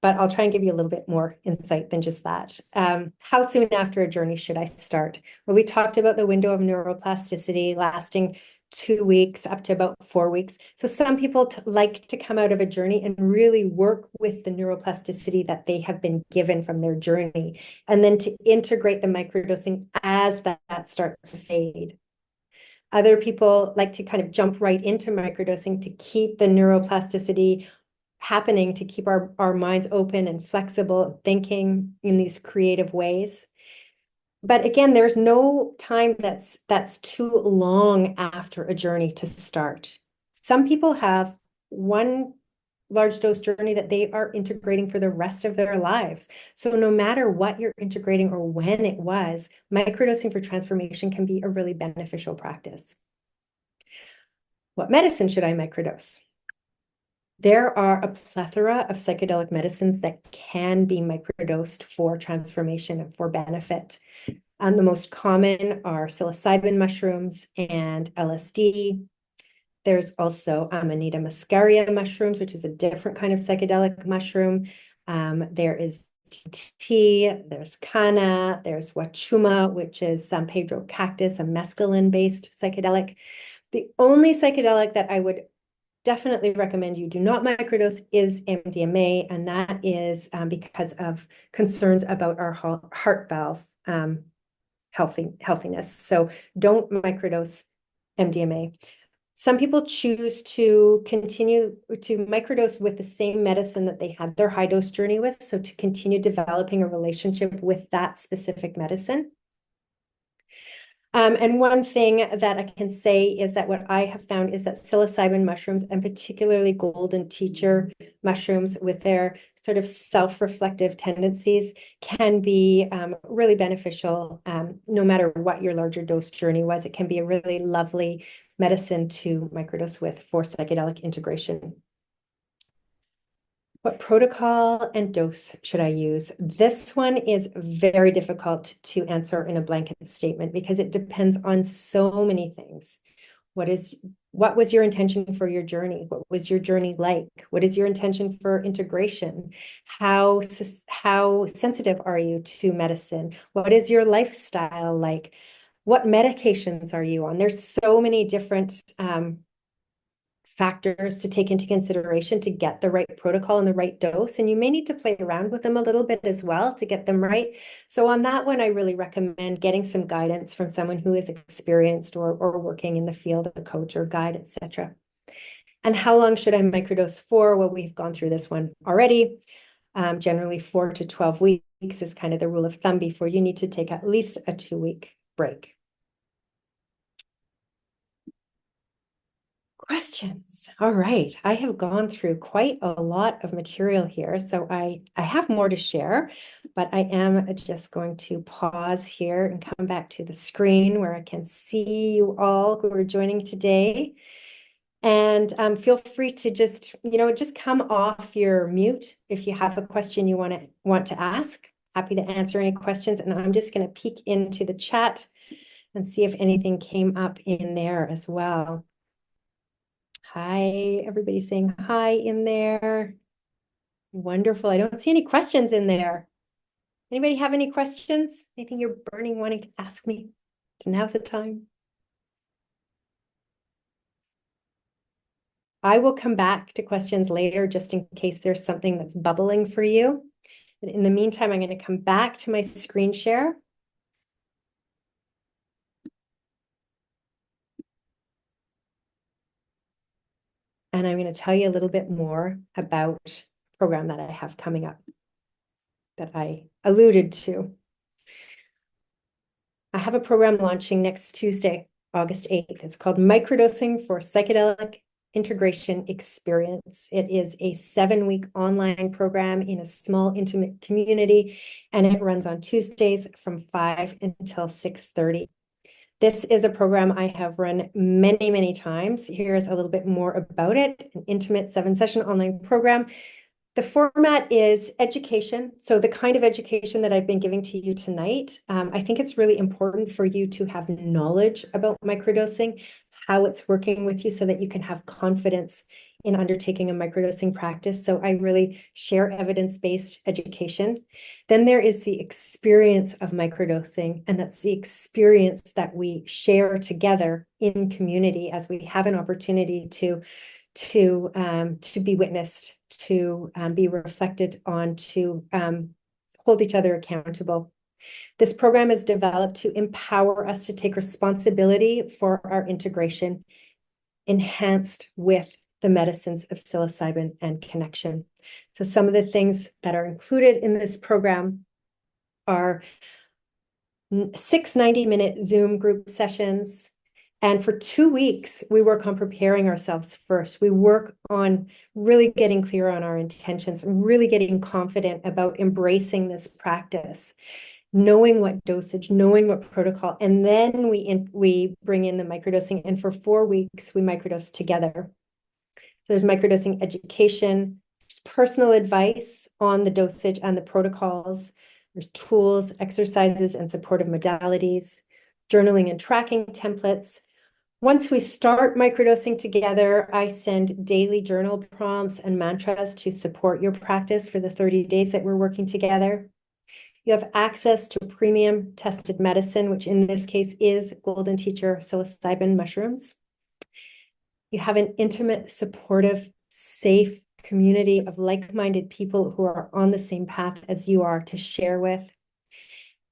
But I'll try and give you a little bit more insight than just that. How soon after a journey should I start? Well, we talked about the window of neuroplasticity lasting 2 weeks up to about 4 weeks. So some people like to come out of a journey and really work with the neuroplasticity that they have been given from their journey, and then to integrate the microdosing as that starts to fade. Other people like to kind of jump right into microdosing to keep the neuroplasticity happening, to keep our minds open and flexible, thinking in these creative ways. But again, there's no time that's too long after a journey to start. Some people have one large dose journey that they are integrating for the rest of their lives. So no matter what you're integrating or when it was, microdosing for transformation can be a really beneficial practice. What medicine should I microdose? There are a plethora of psychedelic medicines that can be microdosed for transformation and for benefit. The most common are psilocybin mushrooms and LSD. There's also Amanita muscaria mushrooms, which is a different kind of psychedelic mushroom. There is TT, there's Canna, there's Wachuma, which is San Pedro cactus, a mescaline-based psychedelic. The only psychedelic that I would definitely recommend you do not microdose is MDMA, and that is because of concerns about our heart valve healthiness. So don't microdose MDMA. Some people choose to continue to microdose with the same medicine that they had their high dose journey with, so to continue developing a relationship with that specific medicine. And one thing that I can say is that what I have found is that psilocybin mushrooms, and particularly golden teacher mushrooms with their sort of self-reflective tendencies, can be really beneficial no matter what your larger dose journey was. It can be a really lovely medicine to microdose with for psychedelic integration. What protocol and dose should I use? This one is very difficult to answer in a blanket statement because it depends on so many things. What was your intention for your journey? What was your journey like? What is your intention for integration? How sensitive are you to medicine? What is your lifestyle like? What medications are you on? There's so many different factors to take into consideration to get the right protocol and the right dose. And you may need to play around with them a little bit as well to get them right. So on that one, I really recommend getting some guidance from someone who is experienced or working in the field, a coach or guide, etc. And how long should I microdose for? Well, we've gone through this one already. Generally 4 to 12 weeks is kind of the rule of thumb before you need to take at least a 2-week break. Questions. All right. I have gone through quite a lot of material here, so I have more to share, but I am just going to pause here and come back to the screen where I can see you all who are joining today. And feel free to just come off your mute if you have a question you want to ask. Happy to answer any questions. And I'm just going to peek into the chat and see if anything came up in there as well. Hi, everybody saying hi in there. Wonderful. I don't see any questions in there. Anybody have any questions? Anything you're burning wanting to ask me? Now's the time. I will come back to questions later just in case there's something that's bubbling for you. But in the meantime, I'm going to come back to my screen share. And I'm going to tell you a little bit more about a program that I have coming up that I alluded to. I have a program launching next Tuesday, August 8th. It's called Microdosing for Psychedelic Integration Experience. It is a 7-week online program in a small, intimate community, and it runs on Tuesdays from 5 until 6:30. This is a program I have run many, many times. Here's a little bit more about it, an intimate 7-session online program. The format is education. So the kind of education that I've been giving to you tonight, I think it's really important for you to have knowledge about microdosing, how it's working with you so that you can have confidence in undertaking a microdosing practice. So I really share evidence-based education. Then there is the experience of microdosing, and that's the experience that we share together in community as we have an opportunity to be witnessed, to be reflected on, to hold each other accountable. This program is developed to empower us to take responsibility for our integration, enhanced with the medicines of psilocybin and connection. So some of the things that are included in this program are 6 90-minute Zoom group sessions. And for 2 weeks, we work on preparing ourselves first. We work on really getting clear on our intentions and really getting confident about embracing this practice, knowing what dosage, knowing what protocol, and then we bring in the microdosing. And for 4 weeks, we microdose together. So there's microdosing education, there's personal advice on the dosage and the protocols. There's tools, exercises, and supportive modalities, journaling and tracking templates. Once we start microdosing together, I send daily journal prompts and mantras to support your practice for the 30 days that we're working together. You have access to premium tested medicine, which in this case is Golden Teacher psilocybin mushrooms. You have an intimate, supportive, safe community of like-minded people who are on the same path as you are to share with.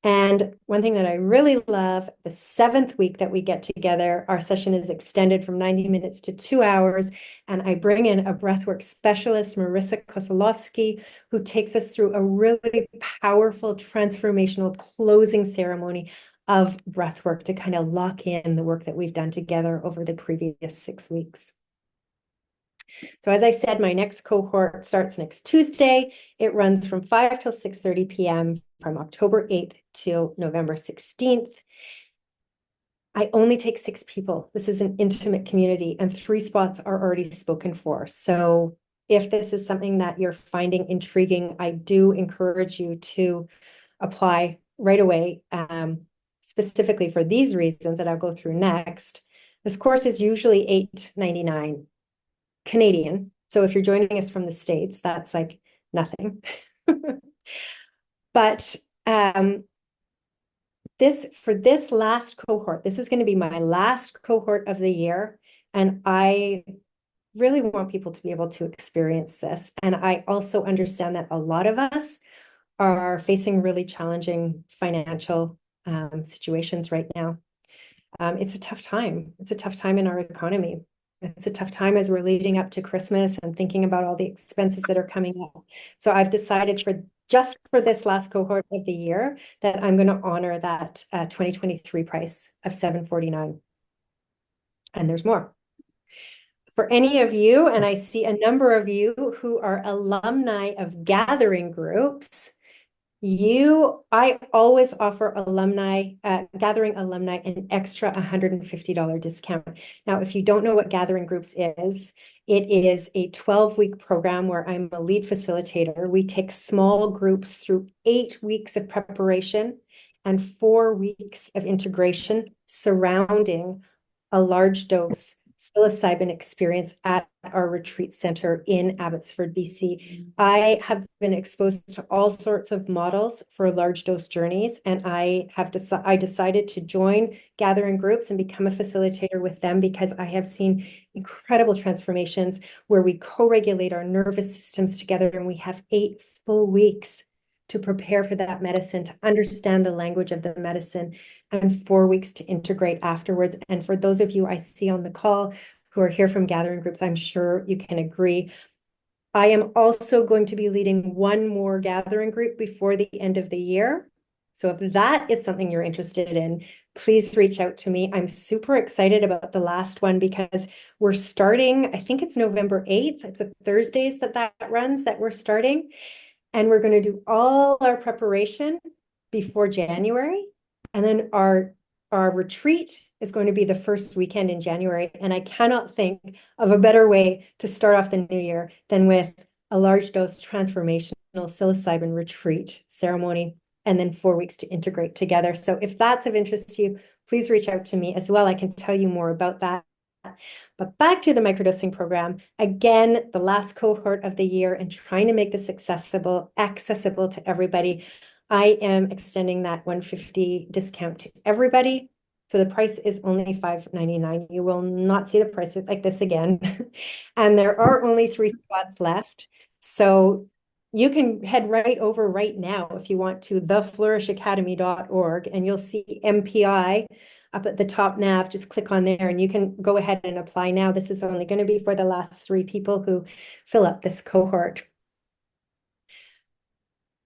And one thing that I really love, the 7th week that we get together, our session is extended from 90 minutes to 2 hours. And I bring in a breathwork specialist, Marissa Kosolowski, who takes us through a really powerful, transformational closing ceremony of breathwork to kind of lock in the work that we've done together over the previous 6 weeks. So as I said, my next cohort starts next Tuesday. It runs from 5 till 6:30 p.m. from October 8th till November 16th. I only take 6 people. This is an intimate community, and 3 spots are already spoken for. So if this is something that you're finding intriguing, I do encourage you to apply right away, specifically for these reasons that I'll go through next. This course is usually $8.99 Canadian. So if you're joining us from the States, that's like nothing. But for this last cohort, this is going to be my last cohort of the year. And I really want people to be able to experience this. And I also understand that a lot of us are facing really challenging financial situations right now. It's a tough time. It's a tough time in our economy. It's a tough time as we're leading up to Christmas and thinking about all the expenses that are coming up. So I've decided just for this last cohort of the year that I'm going to honor that 2023 price of $749. And there's more. For any of you, and I see a number of you who are alumni of gathering groups, I always offer gathering alumni an extra $150 discount. Now, if you don't know what gathering groups is, it is a 12-week program where I'm a lead facilitator. We take small groups through 8 weeks of preparation and 4 weeks of integration surrounding a large dose psilocybin experience at our retreat center in Abbotsford, BC. I have been exposed to all sorts of models for large dose journeys, and I decided to join gathering groups and become a facilitator with them because I have seen incredible transformations where we co-regulate our nervous systems together, and we have 8 full weeks to prepare for that medicine, to understand the language of the medicine, and 4 weeks to integrate afterwards. And for those of you I see on the call who are here from gathering groups, I'm sure you can agree. I am also going to be leading one more gathering group before the end of the year. So if that is something you're interested in, please reach out to me. I'm super excited about the last one because we're starting, I think it's November 8th. It's a Thursdays that runs that we're starting. And we're going to do all our preparation before January. And then our retreat is going to be the first weekend in January. And I cannot think of a better way to start off the new year than with a large dose transformational psilocybin retreat ceremony, and then 4 weeks to integrate together. So if that's of interest to you, please reach out to me as well. I can tell you more about that. But back to the microdosing program, again, the last cohort of the year, and trying to make this accessible to everybody. I am extending that 150 discount to everybody. So the price is only $5.99. You will not see the price like this again. And there are only 3 spots left. So you can head right over right now if you want to theflourishacademy.org, and you'll see MPI up at the top nav. Just click on there and you can go ahead and apply now. This is only going to be for the last 3 people who fill up this cohort.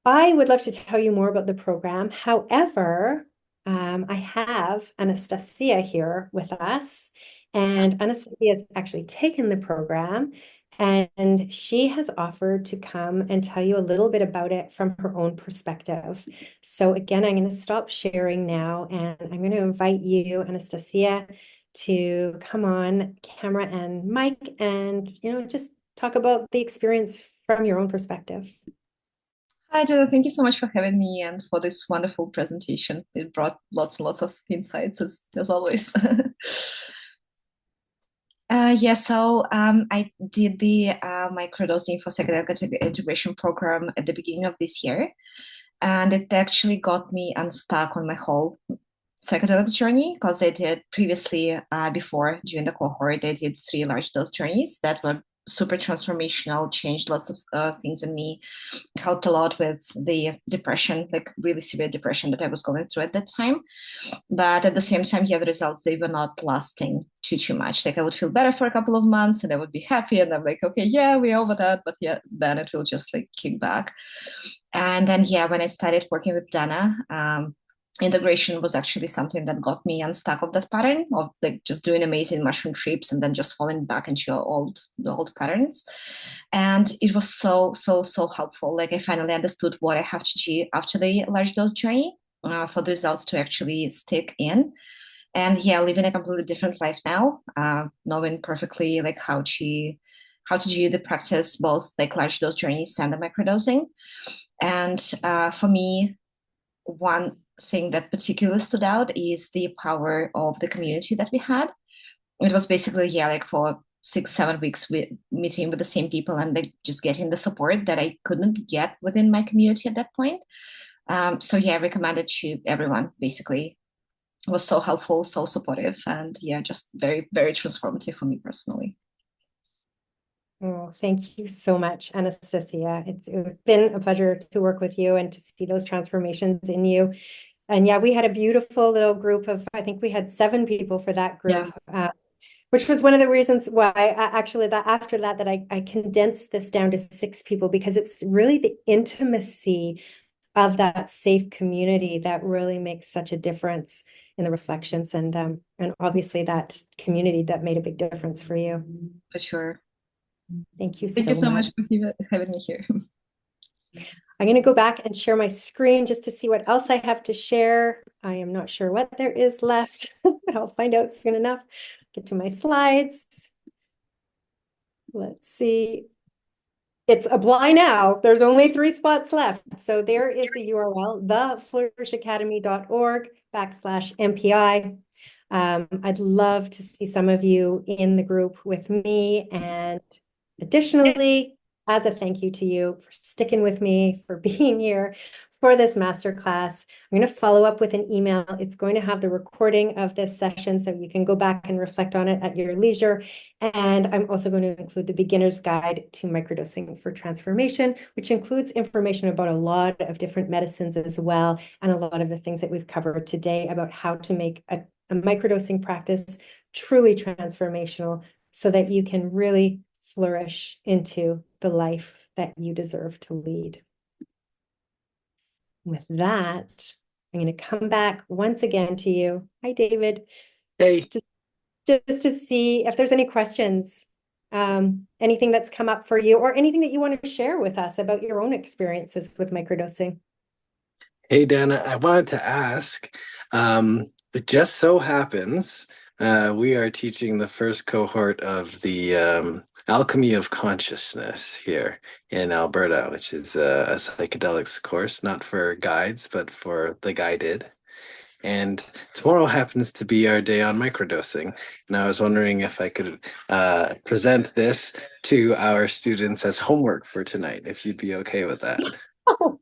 I would love to tell you more about the program. However, I have Anastasia here with us, and Anastasia has actually taken the program, and she has offered to come and tell you a little bit about it from her own perspective. So again, I'm going to stop sharing now, and I'm going to invite you, Anastasia, to come on camera and mic and, just talk about the experience from your own perspective. Hi, Jada. Thank you so much for having me and for this wonderful presentation. It brought lots and lots of insights as always. I did the microdosing for psychedelic integration program at the beginning of this year, and it actually got me unstuck on my whole psychedelic journey because I did previously, before during the cohort, I did 3 large dose journeys that were super transformational, changed lots of things in me, helped a lot with the depression, like really severe depression that I was going through at that time. But at the same time, yeah, the results, they were not lasting too much. Like I would feel better for a couple of months and I would be happy. And I'm like, okay, yeah, we're over that. But yeah, then it will just like kick back. And then, yeah, when I started working with Dana, integration was actually something that got me unstuck of that pattern of like just doing amazing mushroom trips and then just falling back into your old patterns. And it was so helpful. Like I finally understood what I have to do after the large dose journey, for the results to actually stick in. And yeah, living a completely different life now, knowing perfectly like how to do the practice, both like large dose journeys and the microdosing. And for me, one thing that particularly stood out is the power of the community that we had. It was basically, yeah, like for 6-7 weeks, we meeting with the same people and like just getting the support that I couldn't get within my community at that point. So yeah, I recommend it to everyone. Basically, it was so helpful, so supportive, and yeah, just very, very transformative for me personally. Oh, thank you so much, Anastasia. It's been a pleasure to work with you and to see those transformations in you. And yeah, we had a beautiful little group of, I think we had 7 people for that Yeah, group, which was one of the reasons why actually that after that I condensed this down to 6 people, because it's really the intimacy of that safe community that really makes such a difference in the reflections, and obviously that community that made a big difference for you. for sure. Thank you Thank you so so much. much for having me here. I'm going to go back and share my screen just to see what else I have to share. I am not sure what there is left, but I'll find out soon enough. Get to my slides. Let's see. It's apply now. There's only 3 spots left. So there is the URL, theflourishacademy.org/MPI. I'd love to see some of you in the group with me. And additionally, as a thank you to you for sticking with me, for being here for this masterclass, I'm going to follow up with an email. It's going to have the recording of this session so you can go back and reflect on it at your leisure. And I'm also going to include the beginner's guide to microdosing for transformation, which includes information about a lot of different medicines as well, and a lot of the things that we've covered today about how to make a microdosing practice truly transformational so that you can really flourish into the life that you deserve to lead. With that, I'm going to come back once again to you. Hi, David. Hey, Just to see if there's any questions, anything that's come up for you, or anything that you want to share with us about your own experiences with microdosing. hey, Dana. I wanted to ask, it just so happens we are teaching the first cohort of the Alchemy of Consciousness here in Alberta, which is a psychedelics course, not for guides, but for the guided. And tomorrow happens to be our day on microdosing. And I was wondering if I could present this to our students as homework for tonight, if you'd be okay with that. Oh,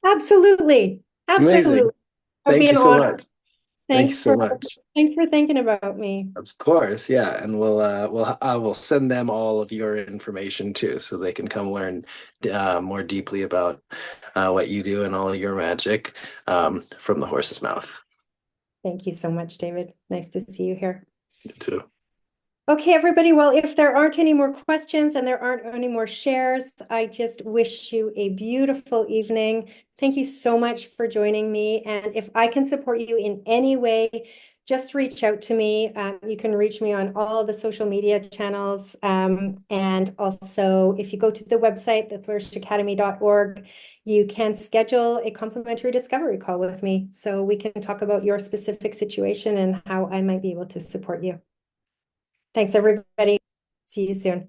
absolutely. Amazing. Absolutely. It'll be Thank you an so much. honor. Thank you Thanks so for much. thanks for thinking about me. Of course, yeah, and I will send them all of your information too, so they can come learn more deeply about what you do and all your magic from the horse's mouth Thank you so much, David. Nice to see you here. too. Okay, everybody. Well, if there aren't any more questions and there aren't any more shares, I just wish you a beautiful evening. Thank you so much for joining me. And if I can support you in any way, just reach out to me. You can reach me on all the social media channels. And also, if you go to the website, theflourishacademy.org, you can schedule a complimentary discovery call with me so we can talk about your specific situation and how I might be able to support you. Thanks, everybody. See you soon.